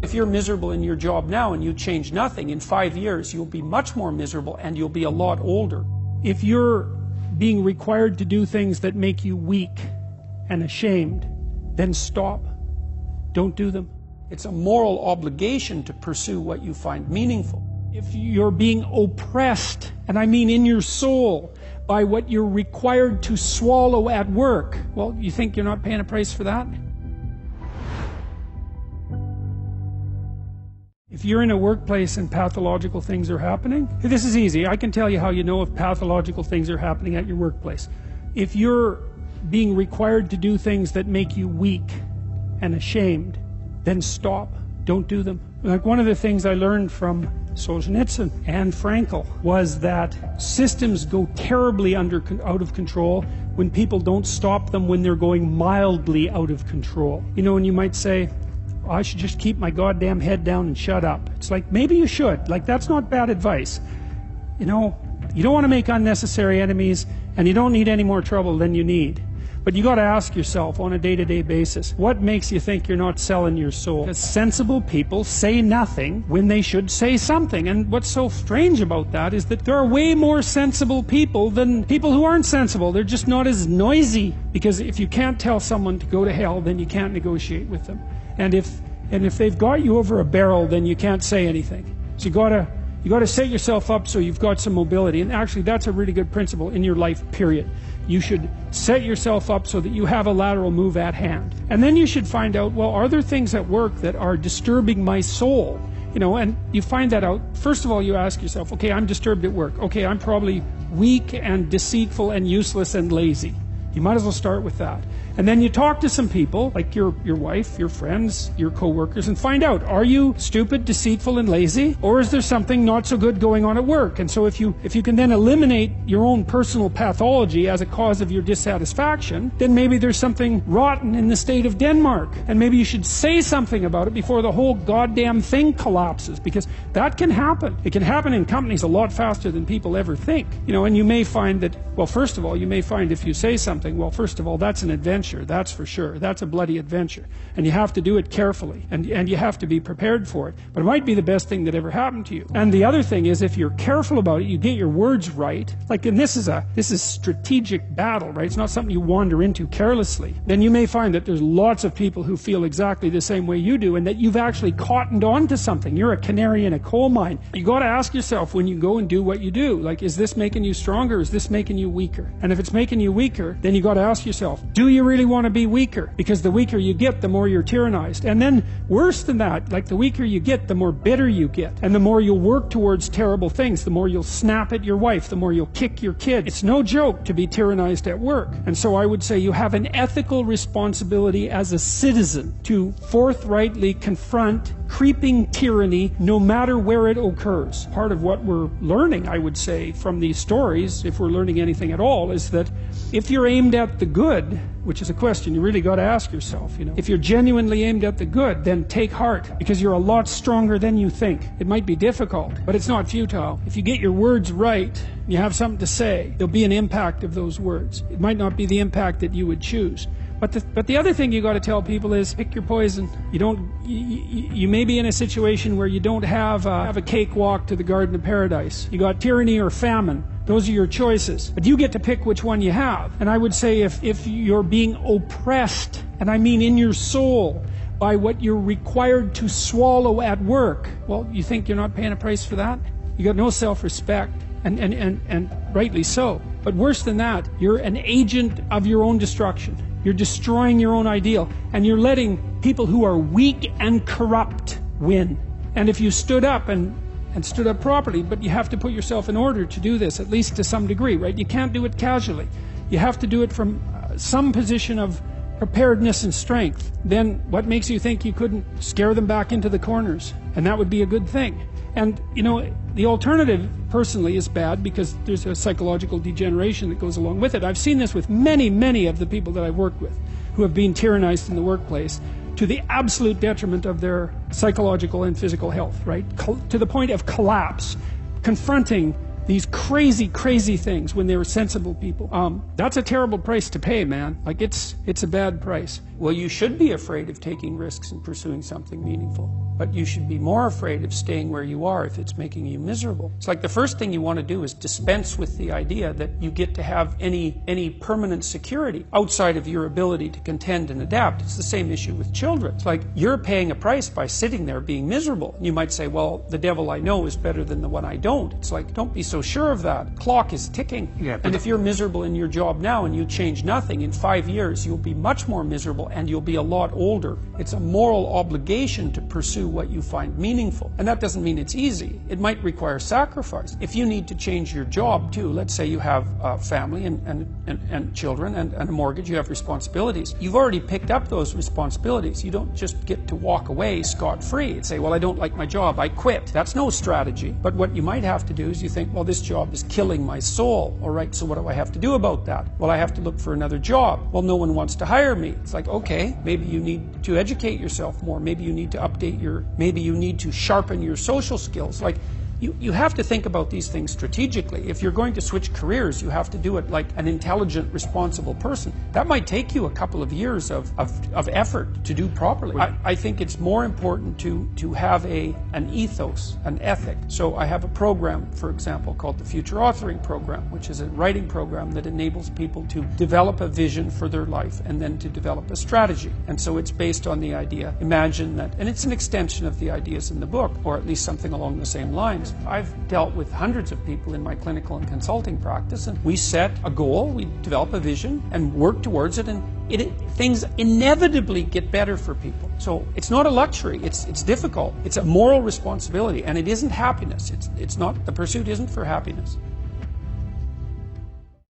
If you're miserable in your job now and you change nothing, in 5 years you'll be much more miserable and you'll be a lot older. If you're being required to do things that make you weak and ashamed, then stop. Don't do them. It's a moral obligation to pursue what you find meaningful. If you're being oppressed, and I mean in your soul, by what you're required to swallow at work, well, you think you're not paying a price for that? If you're in a workplace and pathological things are happening, this is easy. I can tell you how you know if pathological things are happening at your workplace. If you're being required to do things that make you weak and ashamed, then stop. Don't do them. Like one of the things I learned from Solzhenitsyn and Frankl was that systems go terribly out of control when people don't stop them when they're going mildly out of control. You know, and you might say, I should just keep my goddamn head down and shut up. It's like, maybe you should. Like, that's not bad advice. You know, you don't want to make unnecessary enemies, and you don't need any more trouble than you need. But you got to ask yourself on a day-to-day basis, what makes you think you're not selling your soul? Because sensible people say nothing when they should say something. And what's so strange about that is that there are way more sensible people than people who aren't sensible. They're just not as noisy. Because if you can't tell someone to go to hell, then you can't negotiate with them. And if they've got you over a barrel, then you can't say anything. So you got to set yourself up so you've got some mobility. And actually, that's a really good principle in your life, period. You should set yourself up so that you have a lateral move at hand. And then you should find out, well, are there things at work that are disturbing my soul? You know, and you find that out. First of all, you ask yourself, okay, I'm disturbed at work. Okay, I'm probably weak and deceitful and useless and lazy. You might as well start with that. And then you talk to some people, like your wife, your friends, your co-workers, and find out, are you stupid, deceitful, and lazy? Or is there something not so good going on at work? And so if you can then eliminate your own personal pathology as a cause of your dissatisfaction, then maybe there's something rotten in the state of Denmark. And maybe you should say something about it before the whole goddamn thing collapses, because that can happen. It can happen in companies a lot faster than people ever think. You know, and you may find that, well, first of all, you may find if you say something, well, first of all, that's an adventure. That's for sure. That's a bloody adventure. And you have to do it carefully. And you have to be prepared for it. But it might be the best thing that ever happened to you. And the other thing is, if you're careful about it, you get your words right. Like, and this is strategic battle, right? It's not something you wander into carelessly. Then you may find that there's lots of people who feel exactly the same way you do, and that you've actually cottoned on to something. You're a canary in a coal mine. You got to ask yourself when you go and do what you do, like, is this making you stronger? Is this making you weaker? And if it's making you weaker, then you got to ask yourself, do you really want to be weaker? Because the weaker you get, the more you're tyrannized. And then worse than that, like, the weaker you get, the more bitter you get. And the more you'll work towards terrible things, the more you'll snap at your wife, the more you'll kick your kid. It's no joke to be tyrannized at work. And so I would say you have an ethical responsibility as a citizen to forthrightly confront creeping tyranny no matter where it occurs. Part of what we're learning, I would say, from these stories, if we're learning anything at all, is that if you're aimed at the good, which is a question you really got to ask yourself, you know, if you're genuinely aimed at the good, then take heart, because you're a lot stronger than you think. It might be difficult, but it's not futile. If you get your words right, you have something to say, there'll be an impact of those words. It might not be the impact that you would choose. But the other thing you got to tell people is, pick your poison. You may be in a situation where you don't have a cakewalk to the Garden of Paradise. You got tyranny or famine. Those are your choices. But you get to pick which one you have. And I would say if you're being oppressed, and I mean in your soul, by what you're required to swallow at work, well, you think you're not paying a price for that? You got no self-respect, and rightly so. But worse than that, you're an agent of your own destruction. You're destroying your own ideal, and you're letting people who are weak and corrupt win. And if you stood up and stood up properly, but you have to put yourself in order to do this, at least to some degree, right? You can't do it casually. You have to do it from some position of preparedness and strength. Then what makes you think you couldn't scare them back into the corners? And that would be a good thing. And, you know, the alternative, personally, is bad because there's a psychological degeneration that goes along with it. I've seen this with many, many of the people that I've worked with who have been tyrannized in the workplace to the absolute detriment of their psychological and physical health, right? To the point of collapse, confronting these crazy, crazy things when they were sensible people. That's a terrible price to pay, man. Like, it's a bad price. Well, you should be afraid of taking risks and pursuing something meaningful. but you should be more afraid of staying where you are if it's making you miserable. It's like the first thing you want to do is dispense with the idea that you get to have any permanent security outside of your ability to contend and adapt. It's the same issue with children. It's like you're paying a price by sitting there being miserable. You might say, well, the devil I know is better than the one I don't. It's like, don't be so sure of that. Clock is ticking. Yeah, and if you're miserable in your job now and you change nothing, in 5 years you'll be much more miserable and you'll be a lot older. It's a moral obligation to pursue what you find meaningful. And that doesn't mean it's easy. It might require sacrifice. If you need to change your job too, let's say you have a family and children and a mortgage, you have responsibilities. You've already picked up those responsibilities. You don't just get to walk away scot-free and say, well, I don't like my job, I quit. That's no strategy. But what you might have to do is you think, well, this job is killing my soul. All right, so what do I have to do about that? Well, I have to look for another job. Well, no one wants to hire me. It's like, okay, maybe you need to educate yourself more. Maybe you need to maybe you need to sharpen your social skills. Like, you have to think about these things strategically. If you're going to switch careers, you have to do it like an intelligent, responsible person. That might take you a couple of years of effort to do properly. I think it's more important to have an ethos, an ethic. So I have a program, for example, called the Future Authoring Program, which is a writing program that enables people to develop a vision for their life and then to develop a strategy. And so it's based on the idea, imagine that, and it's an extension of the ideas in the book, or at least something along the same lines. I've dealt with hundreds of people in my clinical and consulting practice, and we set a goal, we develop a vision and work towards it, and things inevitably get better for people. So it's not a luxury, it's difficult, it's a moral responsibility, and it isn't happiness. It's not, the pursuit isn't for happiness.